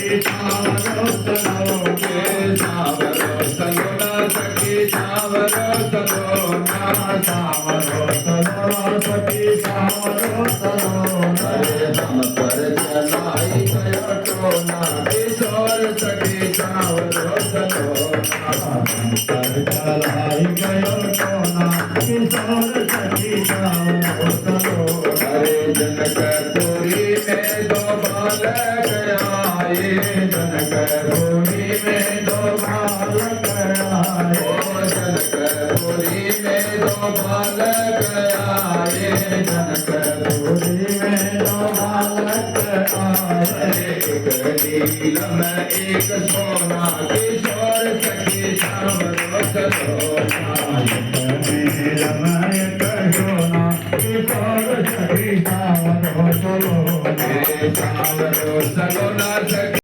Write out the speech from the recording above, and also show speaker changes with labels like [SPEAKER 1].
[SPEAKER 1] सखी सावरो चलो के सावरो चलो ना सखी सावरो चलो ना सावरो चलो सखी सावरो चलो अरे हम पर चलाई गयो टोना किशोर सखी सावरो चलो हम पर चलाई गयो टोना किशोर सखी सावरो चलो अरे जनकपुरी में दो बालक आए जनकपुरी में दो बालक आए ओ जनकपुरी में दो बालक आए जनकपुरी में दो बालक आए एक नीलम एक सोना किशोर सखी सावरो चलो एक नीलम एक सोना किशोर सखी सावरो चलो सावरो चलो ना सखी